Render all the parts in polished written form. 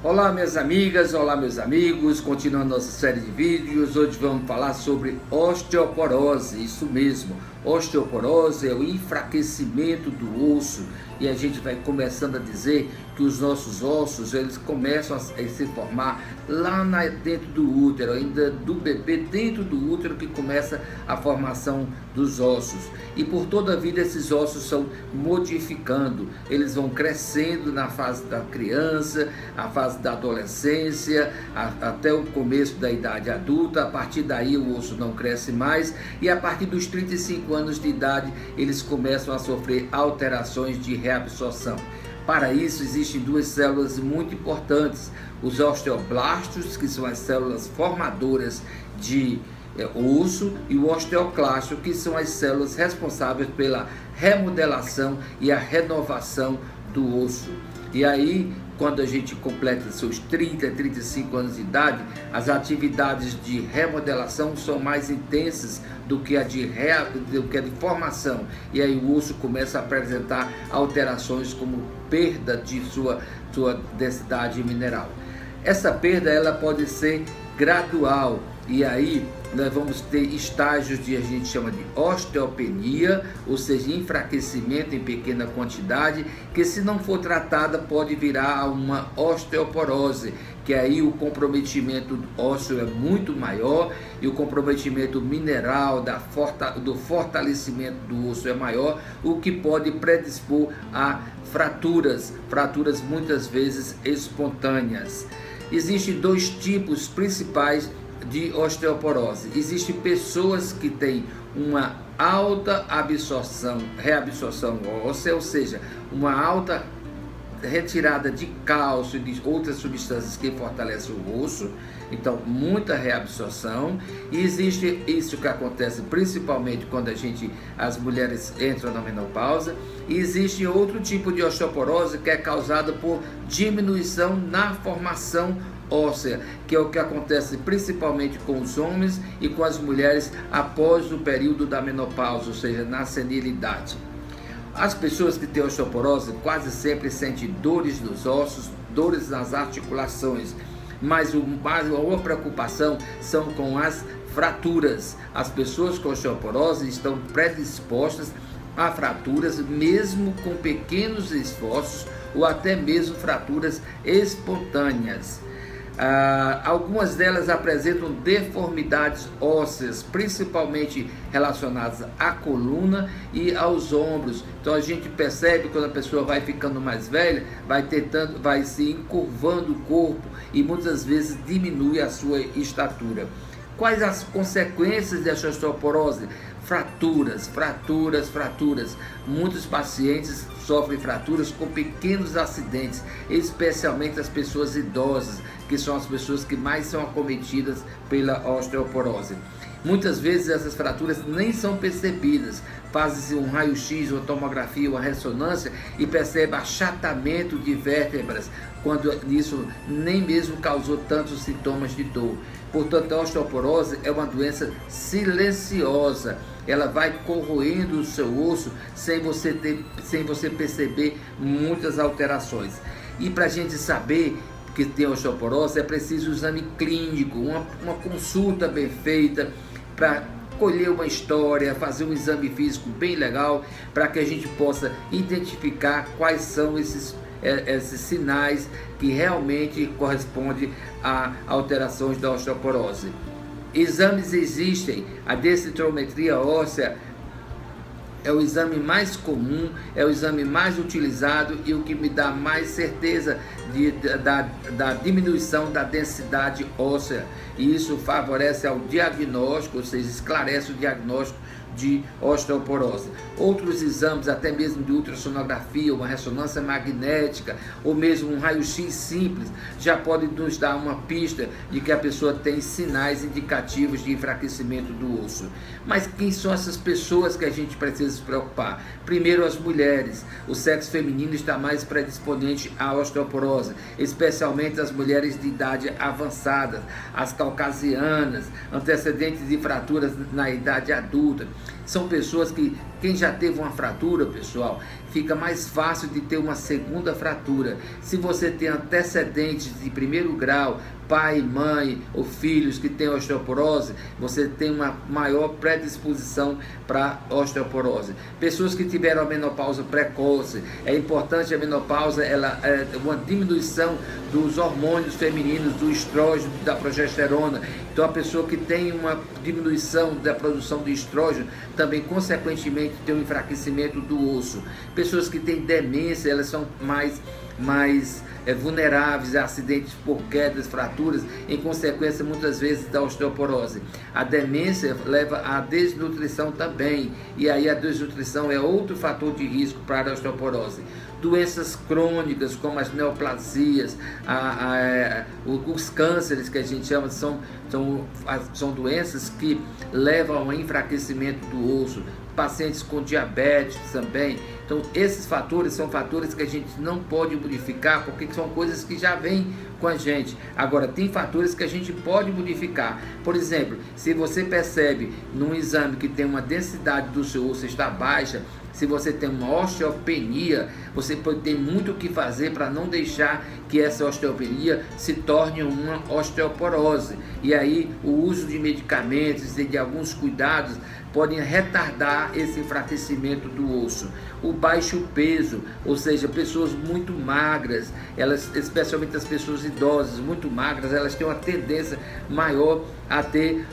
Olá minhas amigas, olá meus amigos, continuando nossa série de vídeos. Hoje vamos falar sobre osteoporose, isso mesmo, osteoporose é o enfraquecimento do osso. E a gente vai começando a dizer que os nossos ossos, eles começam a se formar lá dentro do útero, ainda do bebê dentro do útero que começa a formação dos ossos. E por toda a vida esses ossos são modificando, eles vão crescendo na fase da criança, a fase da adolescência, até o começo da idade adulta. A partir daí o osso não cresce mais e a partir dos 35 anos de idade eles começam a sofrer alterações de reabsorção. Para isso existem duas células muito importantes, os osteoblastos, que são as células formadoras de osso, e o osteoclasto, que são as células responsáveis pela remodelação e a renovação do osso. E aí, quando a gente completa seus 30, 35 anos de idade, as atividades de remodelação são mais intensas do que a de formação. E aí o osso começa a apresentar alterações como perda de sua densidade mineral. Essa perda ela pode ser gradual, e aí nós vamos ter estágios a gente chama de osteopenia, ou seja, enfraquecimento em pequena quantidade, que se não for tratada pode virar uma osteoporose, que aí o comprometimento ósseo é muito maior e o comprometimento mineral do fortalecimento do osso é maior, o que pode predispor a fraturas muitas vezes espontâneas. Existem dois tipos principais de osteoporose. Existem pessoas que têm uma alta reabsorção óssea, ou seja, uma alta retirada de cálcio e de outras substâncias que fortalecem o osso, então muita reabsorção. E existe isso que acontece principalmente quando as mulheres entram na menopausa. E existe outro tipo de osteoporose que é causada por diminuição na formação óssea, que é o que acontece principalmente com os homens e com as mulheres após o período da menopausa, ou seja, na senilidade. As pessoas que têm osteoporose quase sempre sentem dores nos ossos, dores nas articulações, mas a maior preocupação são com as fraturas. As pessoas com osteoporose estão predispostas a fraturas, mesmo com pequenos esforços, ou até mesmo fraturas espontâneas. Algumas delas apresentam deformidades ósseas, principalmente relacionadas à coluna e aos ombros. Então a gente percebe quando a pessoa vai ficando mais velha, vai se encurvando o corpo e muitas vezes diminui a sua estatura. Quais as consequências dessa osteoporose? Fraturas. Muitos pacientes sofrem fraturas com pequenos acidentes, especialmente as pessoas idosas, que são as pessoas que mais são acometidas pela osteoporose. Muitas vezes essas fraturas nem são percebidas, faz-se um raio-x, uma tomografia, uma ressonância e percebe achatamento de vértebras, quando isso nem mesmo causou tantos sintomas de dor. Portanto, a osteoporose é uma doença silenciosa, ela vai corroendo o seu osso sem você perceber muitas alterações. E para a gente saber que tem osteoporose é preciso um exame clínico, uma consulta bem feita, para colher uma história, fazer um exame físico bem legal, para que a gente possa identificar quais são esses sinais que realmente correspondem a alterações da osteoporose. Exames existem, a densitometria óssea é o exame mais comum, é o exame mais utilizado e o que me dá mais certeza da diminuição da densidade óssea. E isso favorece ao diagnóstico, ou seja, esclarece o diagnóstico de osteoporose. Outros exames, até mesmo de ultrassonografia, uma ressonância magnética ou mesmo um raio-x simples, já podem nos dar uma pista de que a pessoa tem sinais indicativos de enfraquecimento do osso. Mas quem são essas pessoas que a gente precisa se preocupar? Primeiro, as mulheres. O sexo feminino está mais predisponente à osteoporose, especialmente as mulheres de idade avançada, as caucasianas, antecedentes de fraturas na idade adulta. São pessoas que, quem já teve uma fratura, pessoal, fica mais fácil de ter uma segunda fratura. Se você tem antecedentes de primeiro grau, pai, mãe ou filhos que têm osteoporose, você tem uma maior predisposição para osteoporose. Pessoas que tiveram a menopausa precoce, é importante a menopausa, ela é uma diminuição dos hormônios femininos, do estrógeno, da progesterona. Então a pessoa que tem uma diminuição da produção de estrógeno, também consequentemente tem um enfraquecimento do osso. Pessoas que têm demência, elas são mais vulneráveis a acidentes por quedas, fraturas, em consequência muitas vezes da osteoporose. A demência leva à desnutrição também, e aí a desnutrição é outro fator de risco para a osteoporose. Doenças crônicas como as neoplasias, os cânceres que a gente chama, são doenças que levam ao enfraquecimento do osso. Pacientes com diabetes também. Então esses fatores são fatores que a gente não pode modificar, porque são coisas que já vêm com a gente. Agora tem fatores que a gente pode modificar. Por exemplo, se você percebe num exame que tem uma densidade do seu osso está baixa, se você tem uma osteopenia, você tem muito o que fazer para não deixar que essa osteopenia se torne uma osteoporose. E aí o uso de medicamentos e de alguns cuidados podem retardar esse enfraquecimento do osso. O baixo peso, ou seja, pessoas muito magras, elas, especialmente as pessoas idosas, muito magras, elas têm uma tendência maior a ter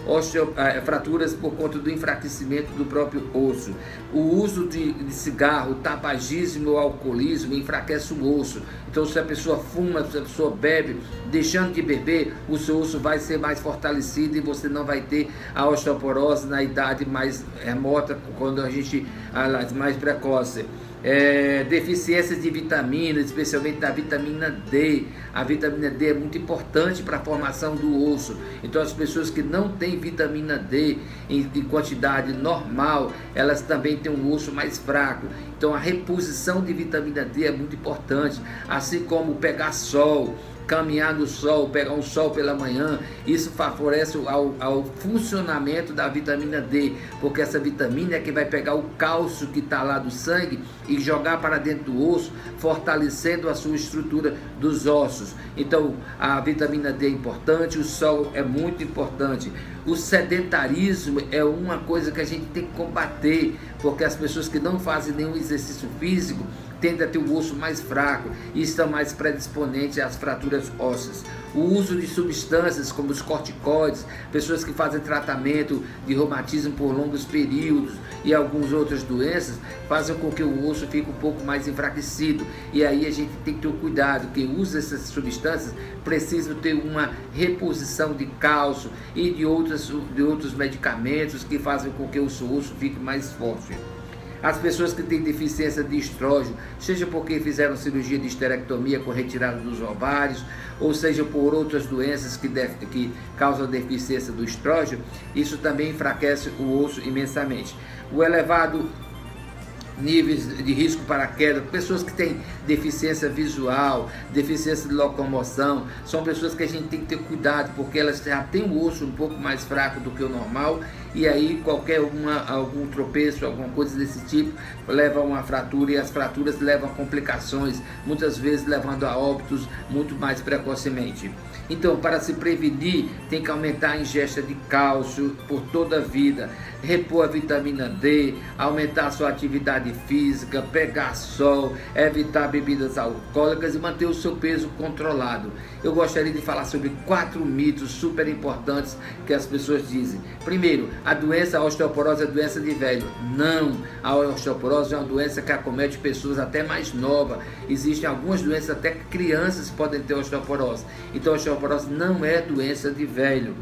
fraturas por conta do enfraquecimento do próprio osso. O uso de cigarro, tabagismo ou alcoolismo enfraquece o osso. Então se a pessoa fuma, se a pessoa bebe, deixando de beber, o seu osso vai ser mais fortalecido e você não vai ter a osteoporose na idade mais remota, quando a gente mais precoce. Deficiências de vitaminas, especialmente da vitamina D. A vitamina D é muito importante para a formação do osso. Então as pessoas que não têm vitamina D em quantidade normal, elas também têm um osso mais fraco. Então a reposição de vitamina D é muito importante, assim como pegar sol, caminhar no sol, pegar um sol pela manhã. Isso favorece ao funcionamento da vitamina D, porque essa vitamina é que vai pegar o cálcio que está lá do sangue e jogar para dentro do osso, fortalecendo a sua estrutura dos ossos. Então a vitamina D é importante, o sol é muito importante. O sedentarismo é uma coisa que a gente tem que combater, porque as pessoas que não fazem nenhum exercício físico tendem a ter o osso mais fraco e estão mais predisponentes às fraturas ósseas. O uso de substâncias como os corticoides, pessoas que fazem tratamento de reumatismo por longos períodos e algumas outras doenças, fazem com que o osso fique um pouco mais enfraquecido. E aí a gente tem que ter um cuidado, quem usa essas substâncias precisa ter uma reposição de cálcio e de outros medicamentos que fazem com que o seu osso fique mais forte. As pessoas que têm deficiência de estrógeno, seja porque fizeram cirurgia de esterectomia com retirada dos ovários, ou seja por outras doenças que causam deficiência do estrógeno, isso também enfraquece o osso imensamente. O elevado níveis de risco para queda, pessoas que têm deficiência visual, deficiência de locomoção, são pessoas que a gente tem que ter cuidado, porque elas já têm o osso um pouco mais fraco do que o normal, e aí algum tropeço, alguma coisa desse tipo, leva a uma fratura, e as fraturas levam a complicações, muitas vezes levando a óbitos muito mais precocemente. Então, para se prevenir, tem que aumentar a ingesta de cálcio por toda a vida, repor a vitamina D, aumentar a sua atividade física, pegar sol, evitar bebidas alcoólicas e manter o seu peso controlado. Eu gostaria de falar sobre 4 mitos super importantes que as pessoas dizem. Primeiro, a osteoporose é doença de velho. Não, a osteoporose é uma doença que acomete pessoas até mais novas. Existem algumas doenças, até crianças podem ter osteoporose. Então a osteoporose não é doença de velho.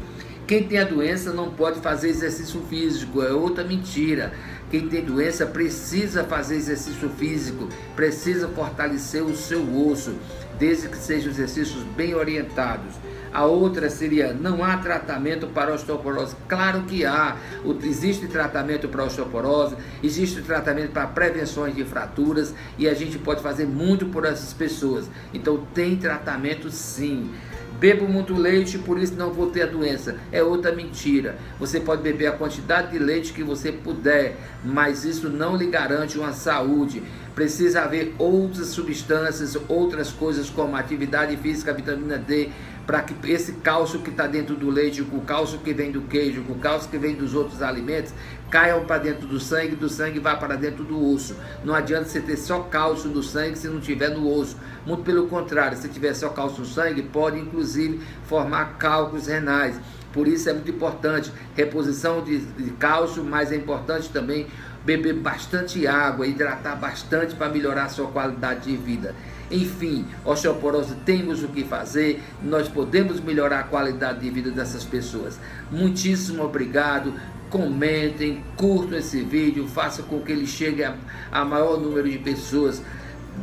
Quem tem a doença não pode fazer exercício físico, é outra mentira. Quem tem doença precisa fazer exercício físico, precisa fortalecer o seu osso, desde que sejam exercícios bem orientados. A outra seria: não há tratamento para osteoporose. Claro que há. Existe tratamento para osteoporose, existe tratamento para prevenções de fraturas e a gente pode fazer muito por essas pessoas. Então tem tratamento sim. Bebo muito leite, por isso não vou ter a doença. É outra mentira. Você pode beber a quantidade de leite que você puder, mas isso não lhe garante uma saúde. Precisa haver outras substâncias, outras coisas como atividade física, vitamina D, para que esse cálcio que está dentro do leite, com o cálcio que vem do queijo, com o cálcio que vem dos outros alimentos, caiam para dentro do sangue vai para dentro do osso. Não adianta você ter só cálcio no sangue se não tiver no osso. Muito pelo contrário, se tiver só cálcio no sangue, pode inclusive formar cálculos renais. Por isso é muito importante reposição de cálcio, mas é importante também beber bastante água, hidratar bastante para melhorar a sua qualidade de vida. Enfim, osteoporose, temos o que fazer, nós podemos melhorar a qualidade de vida dessas pessoas. Muitíssimo obrigado, comentem, curtam esse vídeo, façam com que ele chegue a maior número de pessoas.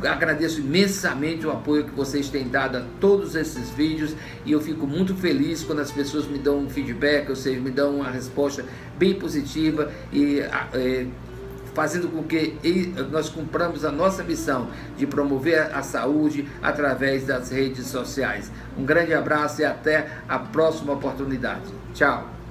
Agradeço imensamente o apoio que vocês têm dado a todos esses vídeos e eu fico muito feliz quando as pessoas me dão um feedback, ou seja, me dão uma resposta bem positiva e fazendo com que nós cumpramos a nossa missão de promover a saúde através das redes sociais. Um grande abraço e até a próxima oportunidade. Tchau!